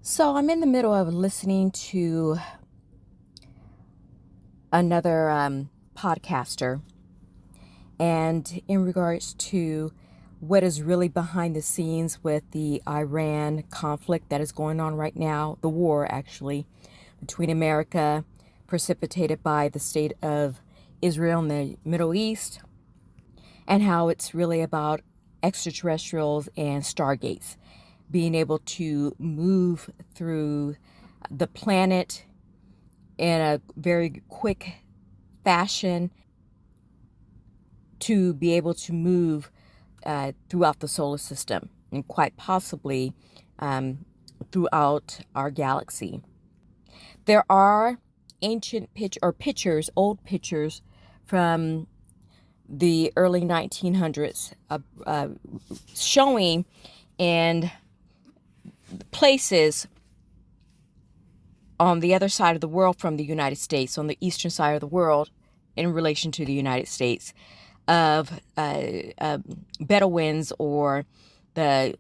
So I'm in the middle of listening to another podcaster, and in regards to what is really behind the scenes with the Iran conflict that is going on right now, the war actually between America, precipitated by the state of Israel in the Middle East, and how it's really about extraterrestrials and stargates being able to move through the planet in a very quick fashion to be able to move throughout the solar system and quite possibly throughout our galaxy. There are ancient pictures, old pictures from the early 1900s showing and places on the other side of the world from the United States, on the eastern side of the world in relation to the United States, of Bedouins or the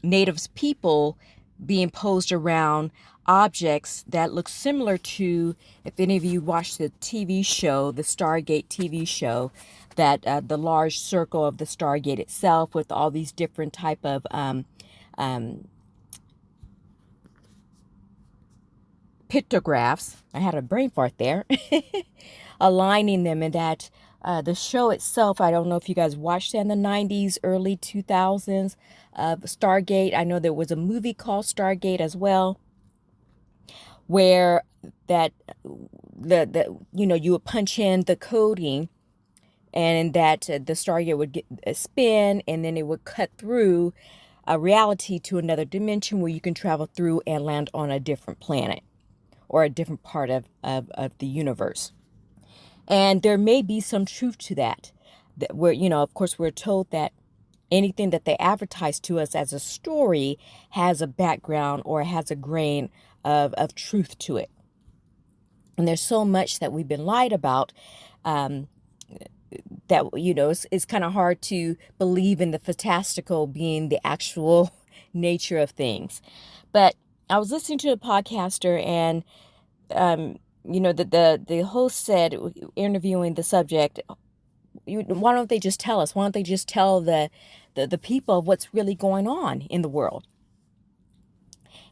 natives people being posed around objects that look similar to, if any of you watched the TV show, the Stargate TV show, that the large circle of the Stargate itself with all these different type of pictographs. I had a brain fart there. Aligning them, and that the show itself, I don't know if you guys watched it in the 90s, early 2000s, Stargate. I know there was a movie called Stargate as well, where that you would punch in the coding, and that the Stargate would get a spin, and then it would cut through a reality to another dimension where you can travel through and land on a different planet or a different part of the universe. And there may be some truth to that. That where, of course, we're told that anything that they advertise to us as a story has a background or has a grain of truth to it. And there's so much that we've been lied about, that, it's kind of hard to believe in the fantastical being the actual nature of things. But I was listening to a podcaster, and the host said, interviewing the subject, why don't they just tell us? Why don't they just tell the people what's really going on in the world?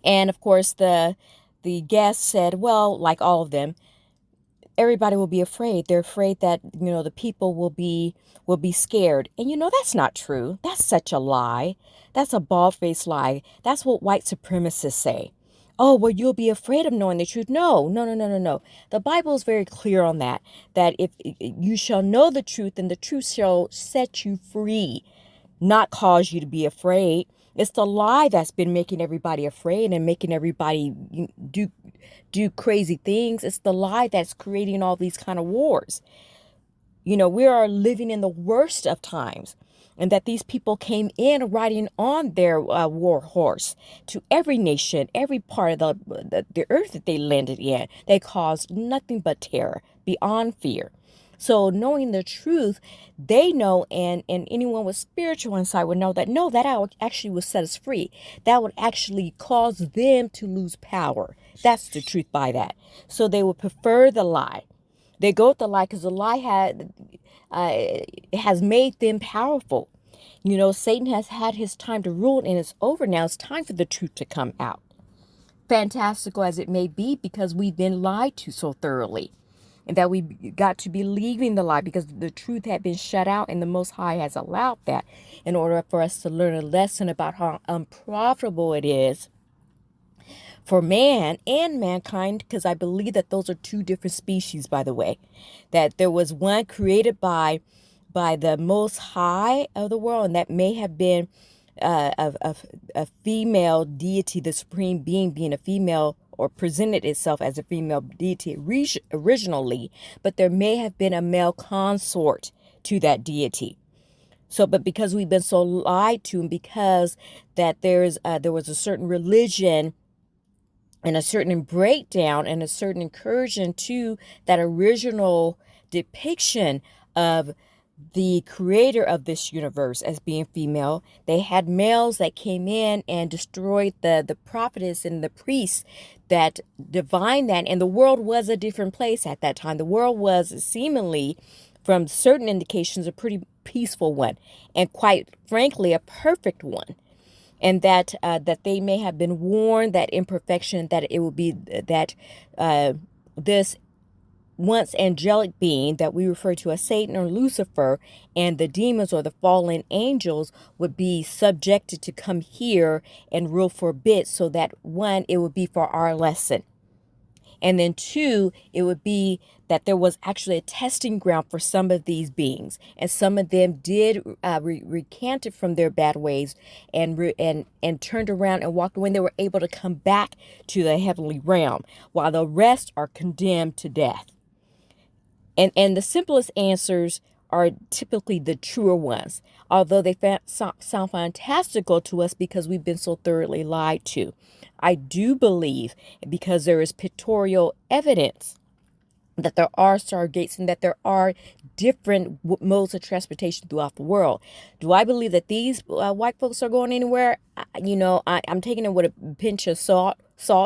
And of course, the guest said, well, like all of them, everybody will be afraid. They're afraid that the people will be scared. And that's not true. That's such a lie. That's a bald-faced lie. That's what white supremacists say. Oh, well, you'll be afraid of knowing the truth. No, no, no, no, no, no. The Bible is very clear on that. That if you shall know the truth, and the truth shall set you free, not cause you to be afraid. It's the lie that's been making everybody afraid and making everybody do crazy things. It's the lie that's creating all these kind of wars. We are living in the worst of times, and that these people came in riding on their war horse to every nation, every part of the earth that they landed in. They caused nothing but terror beyond fear. So knowing the truth, they know, and anyone with spiritual insight would know that no, that actually would set us free. That would actually cause them to lose power. That's the truth by that. So they would prefer the lie. They go with the lie because the lie has made them powerful. Satan has had his time to rule, and it's over now. It's time for the truth to come out. Fantastical as it may be, because we've been lied to so thoroughly, and that we got to believing the lie because the truth had been shut out, and the Most High has allowed that in order for us to learn a lesson about how unprofitable it is for man and mankind, because I believe that those are two different species, by the way, that there was one created by the Most High of the world, and that may have been a female deity, the supreme being a female, or presented itself as a female deity originally, but there may have been a male consort to that deity. So, but because we've been so lied to, and because that there was a certain religion and a certain breakdown and a certain incursion to that original depiction of the creator of this universe as being female. They had males that came in and destroyed the prophetess and the priests that divined that. And the world was a different place at that time. The world was seemingly, from certain indications, a pretty peaceful one, and quite frankly, a perfect one. And that they may have been warned that imperfection, that it would be that this once angelic being that we refer to as Satan or Lucifer, and the demons or the fallen angels would be subjected to come here and rule for a bit, so that one, it would be for our lesson. And then two, it would be that there was actually a testing ground for some of these beings, and some of them did recanted from their bad ways and turned around and walked away. And they were able to come back to the heavenly realm, while the rest are condemned to death. And the simplest answers are typically the truer ones, although they sound fantastical to us because we've been so thoroughly lied to. I do believe, because there is pictorial evidence, that there are stargates and that there are different modes of transportation throughout the world. Do I believe that these white folks are going anywhere? I'm taking it with a pinch of salt,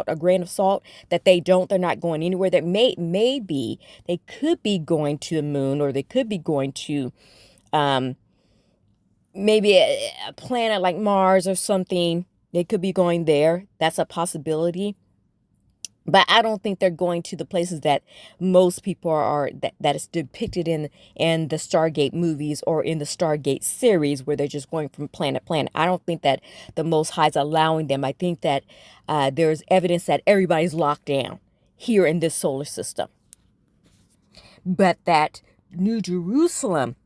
a grain of salt, that they're not going anywhere. That maybe they could be going to the moon, or they could be going to maybe a planet like Mars or something. They could be going there. That's a possibility. But I don't think they're going to the places that most people are that is depicted in the Stargate movies or in the Stargate series, where they're just going from planet to planet. I don't think that the Most High is allowing them. I think that there's evidence that everybody's locked down here in this solar system. But that New Jerusalem,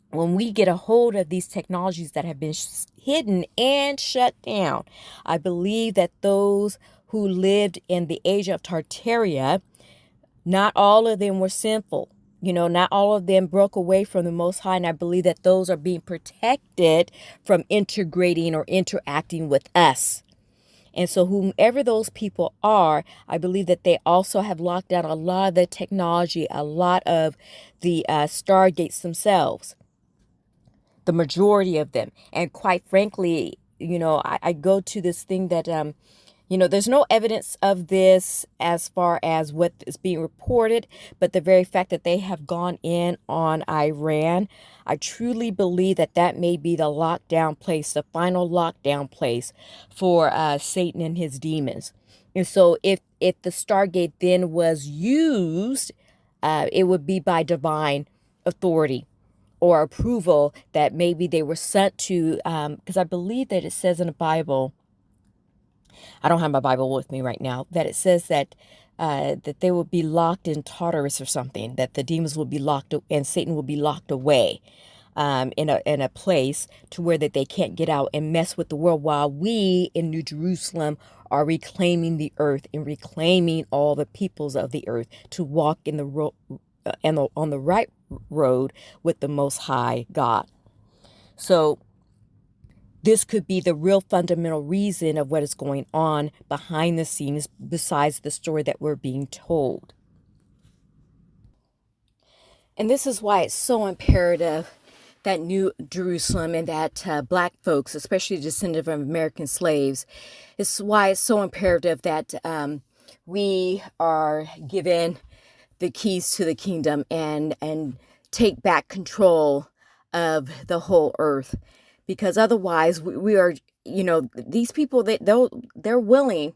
when we get a hold of these technologies that have been hidden and shut down, I believe that those who lived in the age of Tartaria, not all of them were sinful. Not all of them broke away from the Most High. And I believe that those are being protected from integrating or interacting with us. And so whomever those people are, I believe that they also have locked down a lot of the technology, a lot of the stargates themselves, the majority of them. And quite frankly, I go to this thing that, there's no evidence of this as far as what is being reported, but the very fact that they have gone in on Iran, I truly believe that that may be the lockdown place, the final lockdown place for Satan and his demons. And so if the Stargate then was used, it would be by divine authority or approval, that maybe they were sent to, because I believe that it says in the Bible, I don't have my Bible with me right now, that it says that they will be locked in Tartarus or something, that the demons will be locked and Satan will be locked away in a place to where that they can't get out and mess with the world, while we in New Jerusalem are reclaiming the earth and reclaiming all the peoples of the earth to walk in the road and on the right road with the Most High God. So this could be the real fundamental reason of what is going on behind the scenes, besides the story that we're being told. And this is why it's so imperative that New Jerusalem and that black folks, especially descendants of American slaves, is why it's so imperative that we are given the keys to the kingdom and take back control of the whole earth. Because otherwise we are, these people, they're willing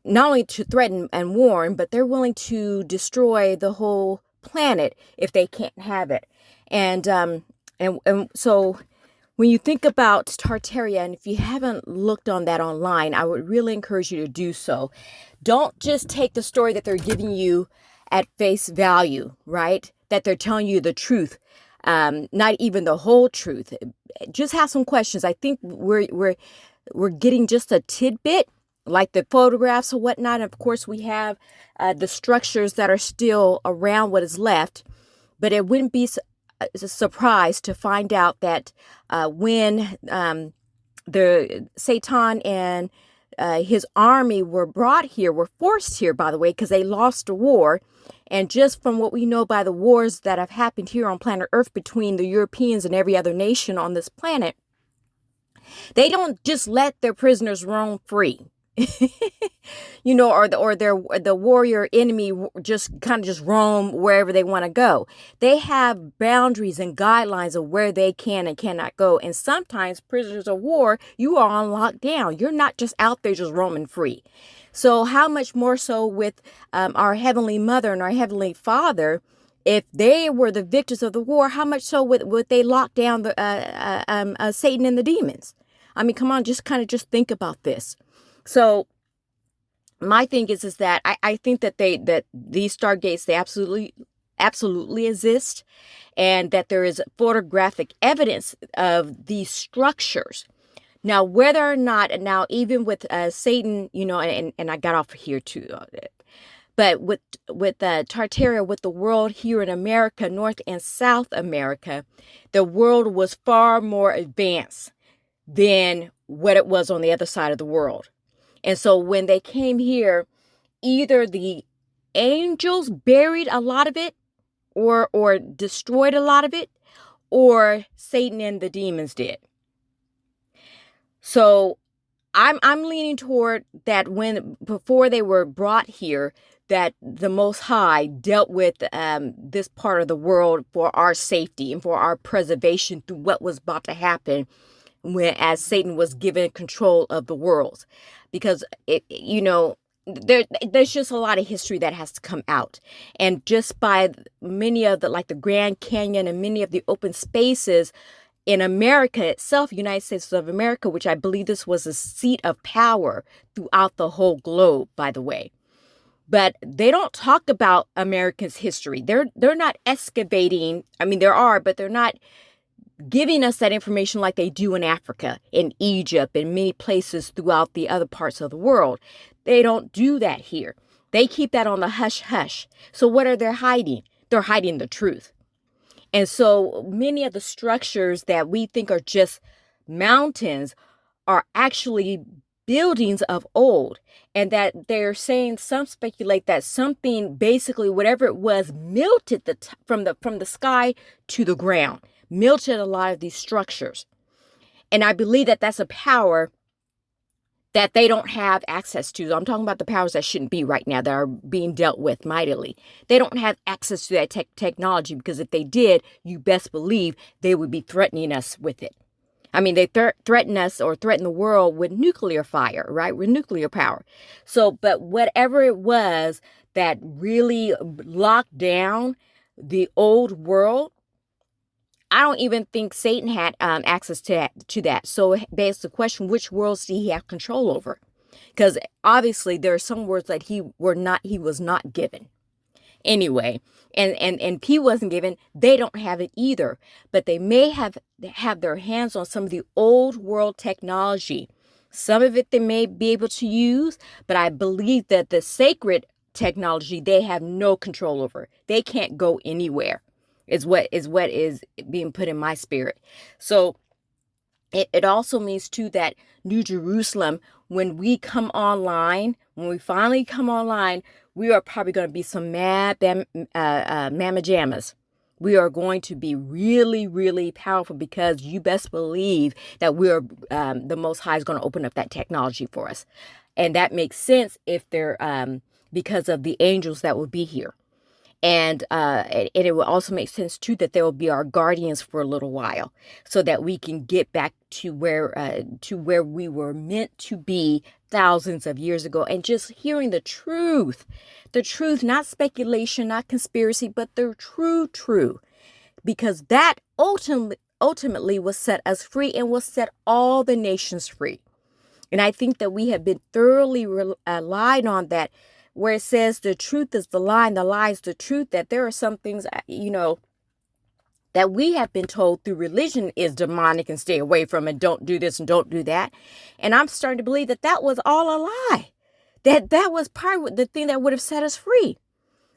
not only to threaten and warn, but they're willing to destroy the whole planet if they can't have it. And so when you think about Tartaria, and if you haven't looked on that online, I would really encourage you to do so. Don't just take the story that they're giving you at face value, right? That they're telling you the truth, not even the whole truth. Just have some questions. I think we're getting just a tidbit, like the photographs or whatnot. And of course, we have the structures that are still around, what is left. But it wouldn't be a surprise to find out that when the Satan and his army were brought here, were forced here, by the way, because they lost the war. And just from what we know by the wars that have happened here on planet Earth between the Europeans and every other nation on this planet, they don't just let their prisoners roam free. Or the warrior enemy just kind of just roam wherever they want to go. They have boundaries and guidelines of where they can and cannot go. And sometimes prisoners of war, you are on lockdown. You're not just out there just roaming free. So how much more so with our Heavenly Mother and our Heavenly Father? If they were the victors of the war, how much so would they lock down the Satan and the demons? I mean, come on, just think about this. So my thing is that I think that these stargates, they absolutely exist, and that there is photographic evidence of these structures. Now, whether or not, even with Satan, and I got off here too, but with Tartaria, with the world here in America, North and South America, the world was far more advanced than what it was on the other side of the world. And so when they came here, either the angels buried a lot of it or destroyed a lot of it, or Satan and the demons did. So I'm leaning toward that before they were brought here, that the Most High dealt with this part of the world for our safety and for our preservation through what was about to happen as Satan was given control of the world. Because there's just a lot of history that has to come out. And just by many of the Grand Canyon and many of the open spaces in America itself, United States of America, which I believe this was a seat of power throughout the whole globe, by the way. But they don't talk about America's history. They're not excavating. I mean, there are, but they're not giving us that information like they do in Africa, in Egypt, and many places throughout the other parts of the world. They don't do that here. They keep that on the hush hush. So what are they hiding? They're hiding the truth. And so many of the structures that we think are just mountains are actually buildings of old, and that they're saying, some speculate that something, basically whatever it was, melted from the sky to the ground, melted a lot of these structures. And I believe that that's a power that they don't have access to. I'm talking about the powers that shouldn't be right now, that are being dealt with mightily. They don't have access to that technology, because if they did, you best believe they would be threatening us with it. I mean, they threaten us or threaten the world with nuclear fire, right? With nuclear power. So, but whatever it was that really locked down the old world, I don't even think Satan had access to that. So it begs the question, which worlds did he have control over? Because obviously there are some worlds that he was not given. Anyway, and P wasn't given, they don't have it either. But they may have their hands on some of the old world technology. Some of it they may be able to use, but I believe that the sacred technology they have no control over. They can't go anywhere, is what is being put in my spirit. So it also means too that New Jerusalem, when we finally come online, we are probably going to be some mad mamma jammas. We are going to be really, really powerful, because you best believe that the Most High is going to open up that technology for us. And that makes sense if they're because of the angels that will be here. And it will also make sense too that they will be our guardians for a little while, so that we can get back to where we were meant to be thousands of years ago, and just hearing the truth, not speculation, not conspiracy, but the true, because that ultimately will set us free and will set all the nations free. And I think that we have been thoroughly relied on that, where it says the truth is the lie and the lie is the truth, that there are some things, that we have been told through religion is demonic and stay away from it, don't do this and don't do that. And I'm starting to believe that was all a lie, that was part of the thing that would have set us free.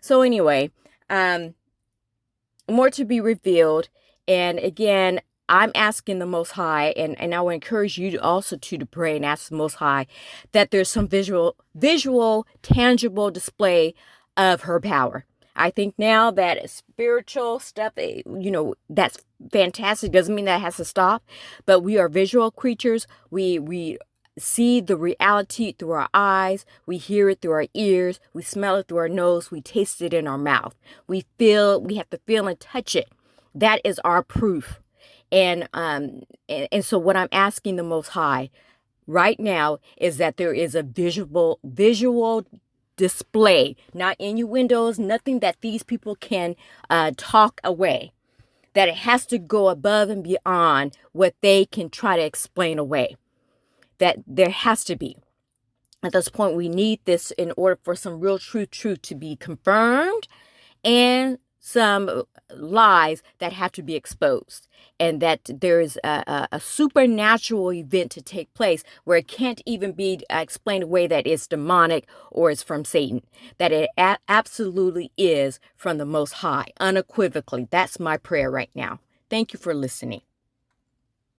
So anyway, more to be revealed. And again, I'm asking the Most High, and I would encourage you to pray and ask the Most High that there's some visual, tangible display of her power. I think now that spiritual stuff, that's fantastic. Doesn't mean that has to stop, but we are visual creatures. We see the reality through our eyes. We hear it through our ears. We smell it through our nose. We taste it in our mouth. We have to feel and touch it. That is our proof. And so what I'm asking the Most High right now is that there is a visual display, not innuendos, nothing that these people can talk away, that it has to go above and beyond what they can try to explain away, that there has to be. At this point, we need this in order for some real truth to be confirmed, and some lies that have to be exposed, and that there is a supernatural event to take place where it can't even be explained away that it's demonic or it's from Satan, that it absolutely is from the Most High, unequivocally. That's my prayer right now. Thank you for listening.